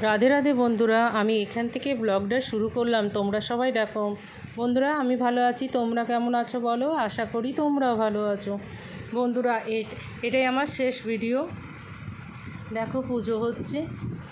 রাধে রাধে বন্ধুরা, আমি এখান থেকে ব্লগটা শুরু করলাম। তোমরা সবাই দেখো বন্ধুরা, আমি ভালো আছি। তোমরা কেমন আছো বলো? আশা করি তোমরাও ভালো আছো। বন্ধুরা, এটাই আমার শেষ ভিডিও। দেখো, পুজো হচ্ছে,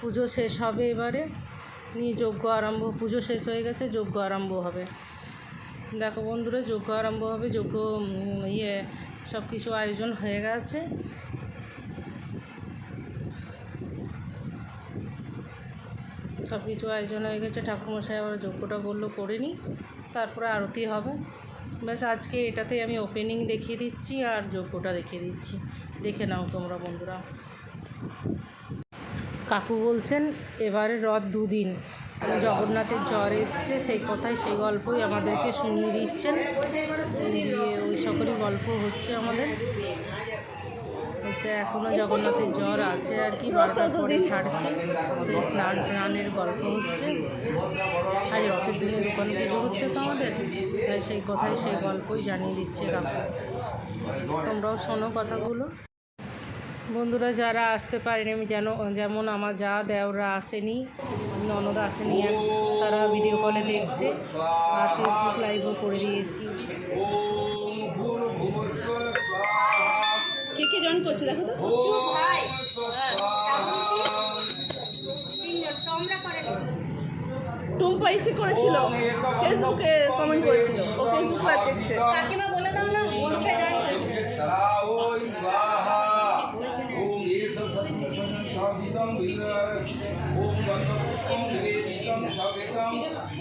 পুজো শেষ হবে এবারে, নিয়ে যজ্ঞ আরম্ভ। পুজো শেষ হয়ে গেছে, যজ্ঞ আরম্ভ হবে। দেখো বন্ধুরা, যজ্ঞ আরম্ভ হবে। যজ্ঞ সব কিছু আয়োজন হয়ে গেছে। সব কিছু আয়োজন হয়ে গেছে। ঠাকুরমশাই আবার যজ্ঞটা বললো করে নিই, তারপরে আরতি হবে। ব্যাস, আজকে এটাতেই আমি ওপেনিং দেখিয়ে দিচ্ছি আর যজ্ঞটা দেখিয়ে দিচ্ছি। দেখে নাও তোমরা বন্ধুরা। কাকু বলছেন এবারে রথ 2 দিন, জগন্নাথের জ্বর এসছে, সেই কথাই সেই গল্পই আমাদেরকে শুনিয়ে দিচ্ছেন। ওই সকলই গল্প হচ্ছে আমাদের। হচ্ছে এখনও জগন্নাথের জ্বর আছে আর কি, 12টার পরে ছাড়ছে। সেই স্নানের গল্প হচ্ছে। আর রথের দিনে দোকান পুজো হচ্ছে তো আমাদের, তাই সেই কথাই সেই গল্পই জানিয়ে দিচ্ছে কাকু। তোমরাও শোনো কথাগুলো। বন্ধুরা, যারা আসতে পারেনি, যেমন আমার যা দেওরা আসেনি, ননদ আসেনি, তারা ভিডিও কলে দেখছে, আর ফেসবুক লাইভও করে দিয়েছি। কে কে জয়েন করছে দেখো তো। ভাই টুম্পা এসে করেছিল, ফেসবুকে কমেন্ট করেছিল, ও ফেসবুক লাইভ দেখছে। কাকিমা বলে দাও না, ওকে জয়েন করতে।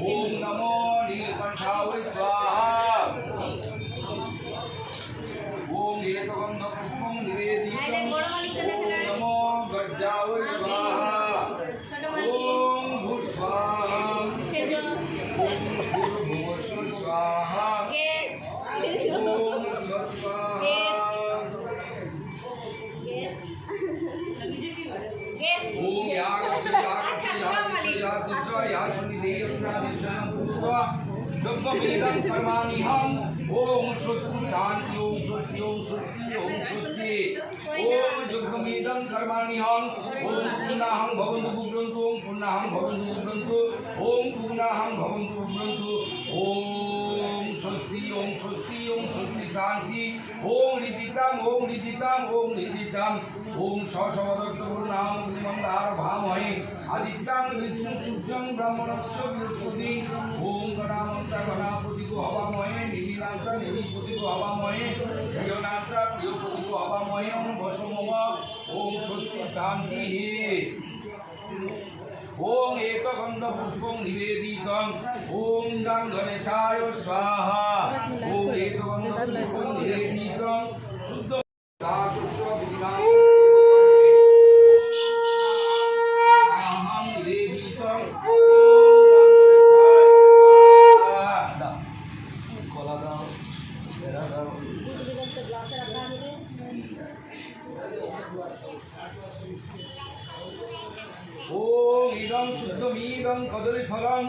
ओम नमो नीलकंठाय स्वाहा। ओम एकगंध पुष्पं निवेदितं। नमो गज्जाय स्वाहा। ओम भूत स्वाहा। ओम भूर्भुवस्सुः स्वाहा। ओम स्वस्वाहा। ओम जगमेदं कर्माण्यहं। ओम स्वस्ति शांति। ओम स्वस्ति। ओम स्वस्ति। ओम स्वस्ति। ओम जगमेदं कर्माण्यहं। ओम पूर्णाहं भवन्तु बुद्धन्तु। ओम पूर्णाहं भवन्तु बुद्धन्तु। ओम पूर्णाहं भवन्तु बुद्धन्तु। ओम स्वस्ति। ओम स्वस्ति। ओम स्वस्ति शांति। ओम रीतिताम। ओम रीतिताम। ओम रीतिताम। ओम सशवदत्तपूर्णाम मंदार भामहे आदित्यां विष्णु सूर्यं ब्रह्मणस्य बृहस्पति। ओम गणामंत्र गणापति को हवामहे निधिनाथ निधिपति को हवामहे प्रियनाथ प्रियपति को हवामहे। ओम वसुमम। ओम स्वस्ति शांति। ओम एकगंध पुष्पं निवेदितं। ओम गं गणेशाय स्वाहा। ओम एकगंध पुष्पं निवेदितं शुद्ध दासुष्व विद्या ओम इदं शुद्धमीदं कदलीफलं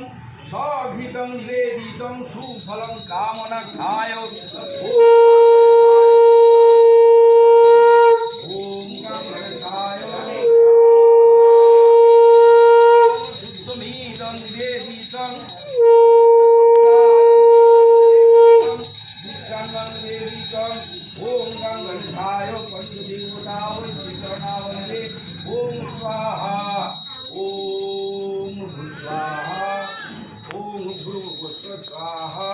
सघृतं निवेदितं सुफलं कामनार्थाय। ओम गणेशाय। शुद्धमीदं निवेदितं विश्रामं निवेदितं। ओम गणेशाय पंचदेवताय चित्रनावले। ओम स्वाहा। ओम स्वाहा। ओम भूर्भुवस्सुः स्वाहा।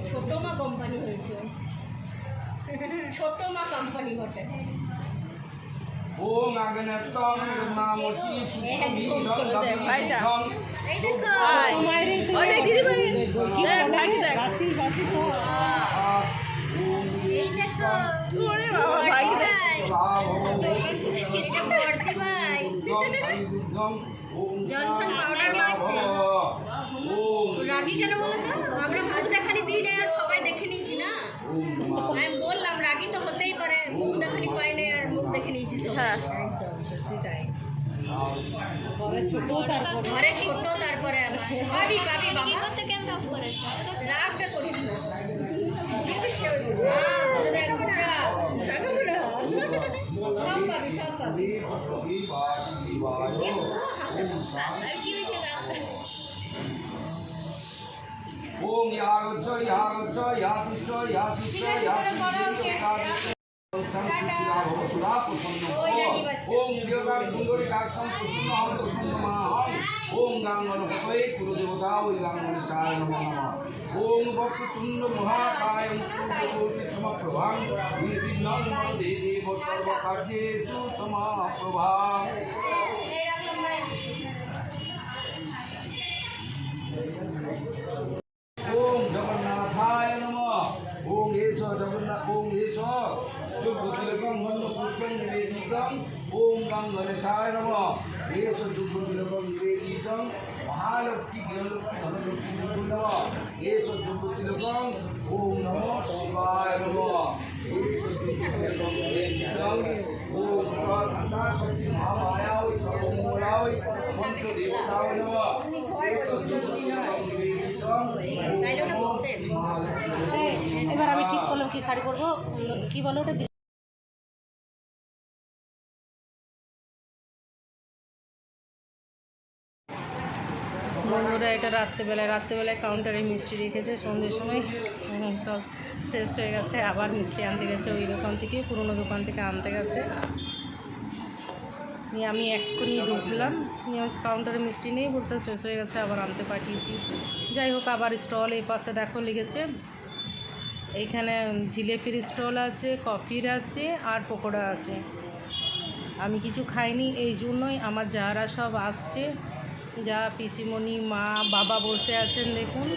ছোট মা কোম্পানি হয়েছে, ছোট মা কোম্পানি ঘটে। ओम अग्नत्वं नामोसि सुतमीदं दग्धं। ওই দেখ দিদি ভাই, দেখ ভাই দেখ। এই দেখো, ওরে বাবা ভাই দেখ। এটা করতে ভাই। জনসন পাউডার মারছে। রাগী কেন বলো তো? আমরা মুখ দেখানি দিই না, আর সবাই দেখে নিয়েছি না। আমি বললাম রাগী তো হতেই পারে, মুখ দেখানি পাই না আর মুখ দেখে নিয়েছি। হ্যাঁ একদম সেটাই। ঘরে ছোট তারপরে আমার পাবি পাবি বাবা তো কেন অফ করেছে রাগটা করিস না সব পাবি সব পাবি কি হয়েছে ওম ইয়াগচ্ছ ইয়াগচ্ছ ইয়াতিষ্ঠ ইয়াতিষ্ঠ ইয়াতিষ্ঠ ओम देवता कुंडली काक्षम कुसुम हम कुसुम नमः ओम गंगणपतये कुलदेवता ओम गंगणेशाय नमो नमः ओम वक्रतुंड महाकाय मुक्तकोटि समप्रभां निर्विघ्नं देहि सर्वकार्येषु समाप्रभां ओम जगन्नाथाय नमः ओम एष जगन्नाथ ओम एष जुगतिलकं मन्द पुष्पं निवेदितं ओम गंगणेशाय नमः एष जुगतिलकं निवेदितं महालक्ष्मी गृहलक्ष्मी धनलक्ष्मी नमः एष जुगतिलकं ओम नमः शिवाय नमः एष जुगतिलकं निवेदितं ओम प्रधाता शक्ति महामाया सर्वमंगलाय पंचदेवताय नमः एष जुगतिलकं निवेदितं এবার আমি ঠিক করলাম কি শাড়ি পরবো, কি বলো ওটা বন্ধুরা। এটা রাত্রেবেলায় কাউন্টারে মিষ্টি রেখেছে, সন্ধ্যের সময় সব শেষ হয়ে গেছে, আবার মিষ্টি আনতে গেছে ওই দোকান থেকে, পুরনো দোকান থেকে আনতে গেছে। নিয়ে আমি এক্ষুনি ঢুকলাম, নিয়ে হচ্ছে কাউন্টারে মিষ্টি নেই, বলছে শেষ হয়ে গেছে, আবার আনতে পাঠিয়েছি। যাই হোক, আবার স্টল এই পাশে দেখো লেগেছে, এইখানে জিলেপির স্টল আছে, কফির আছে আর পকোড়া আছে। আমি কিছু খাইনি, এই জন্যই আমার যারা সব আসছে, যা পিসিমণি মা বাবা বসে আছেন দেখুন,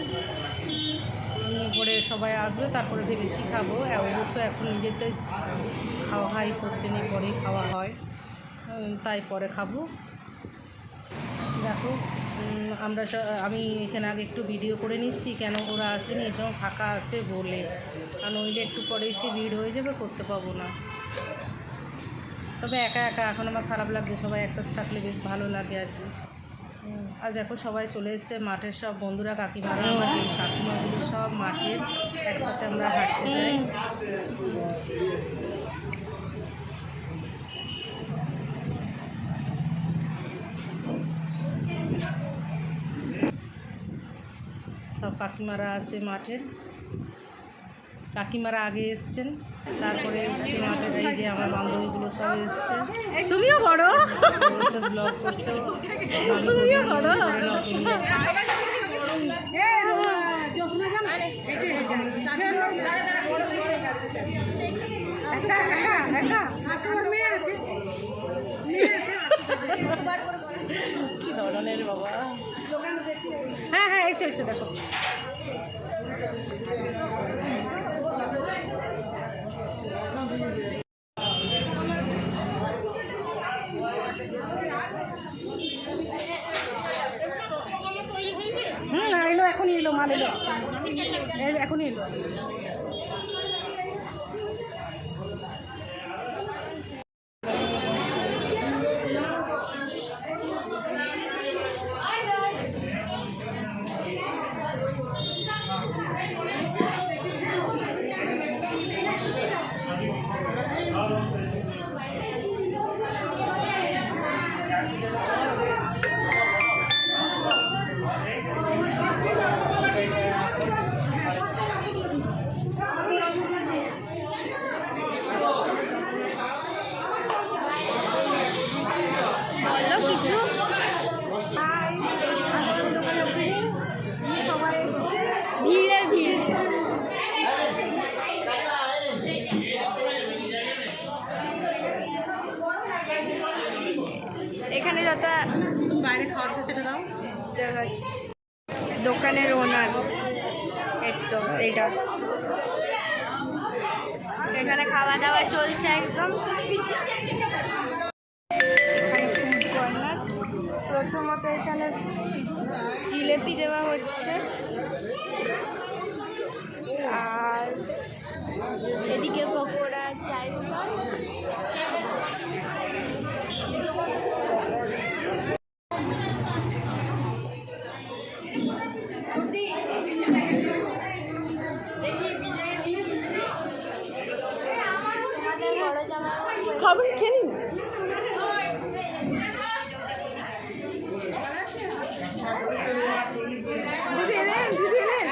নিয়ে পরে সবাই আসবে, তারপরে ভেবেছি খাবো। অবশ্য এখন নিজেদের খাওয়া হাই করতে নেই, পরেই খাওয়া হয়, তাই পরে খাবো। দেখো আমি এখানে আগে একটু ভিডিও করে নিচ্ছি, কেন ওরা আসেনি, এই সময় ফাঁকা আছে বলে, আর নইলে একটু পরে এসে ভিড় হয়ে যাবে, করতে পাবো না। তবে একা একা এখন আমার খারাপ লাগছে, সবাই একসাথে থাকলে বেশ ভালো লাগে আর কি। আর দেখো সবাই চলে এসছে, মাঠের সব বন্ধুরা, কাকিমারা, আমাদের কাকিমাগুলো সব মাঠের একসাথে আমরা হাঁটতে যাই। সব কাকিমারা আছে মাঠের, কাকিমারা আগে এসছেন, তারপরে এসছে মাঠের। এই যে আমার বান্ধবীগুলো সব এসছে, তুমিও করো, ব্লগ করছো, কি ধরনের বাবা। হ্যাঁ হ্যাঁ, এসো এসো, দেখো এলো, এখনই এলো, মাল এলো, এখনই এলো। এখানে যত বাইরে খাওয়াচ্ছে সেটা দাও। দোকানের ওনার একদম এইটা, এখানে খাওয়া দাওয়া চলছে একদম। এখানে ফুড কর্নার, প্রথমত এখানে জিলেপি দেওয়া হচ্ছে, আর এদিকে পকোড়া, চায়ের স্টল। খাবেন খেয়ে নিন। দিদি এলেন, দিদি এলেন।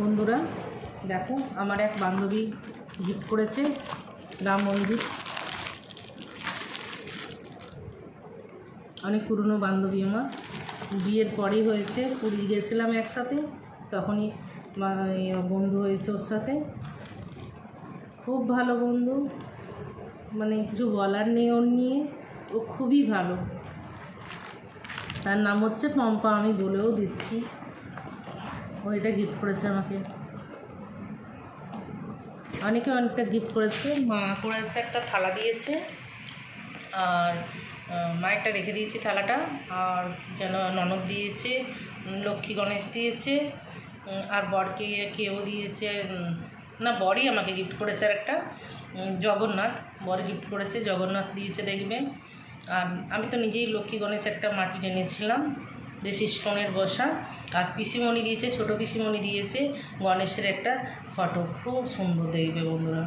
বন্ধুরা দেখো, আমার এক বান্ধবী গিফট করেছে রাম মন্দির। অনেক পুরনো বান্ধবী আমার, বিয়ের পরেই হয়েছে। পুরী গেছিলাম একসাথে, তখনই বন্ধু হয়েছে ওর সাথে। খুব ভালো বন্ধু, মানে কিছু বলার নেই ওর নিয়ে। ও খুবই ভালো। তার নাম হচ্ছে পম্পা, আমি বলেও দিচ্ছি। ও এটা গিফট করেছে আমাকে। অনেকে অনেকটা গিফট করেছে। মা করেছে, একটা থালা দিয়েছে, আর মায়েরটা রেখে দিয়েছি থালাটা। আর যেন ননদ দিয়েছে, লক্ষ্মী গণেশ দিয়েছে, আর বরকে কেউ দিয়েছে না, বরই আমাকে গিফট করেছে। আর একটা জগন্নাথ, বর গিফট করেছে, জগন্নাথ দিয়েছে দেখবে। আর আমি তো নিজেই লক্ষ্মী গণেশ একটা মাটি এনেছিলাম, বেশ স্টোনের বসা। আর পিসিমণি দিয়েছে, ছোটো পিসিমণি দিয়েছে গণেশের একটা ফটো। খুব সুন্দর দেখবে বন্ধুরা,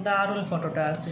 দারুণ ফটোটা আছে।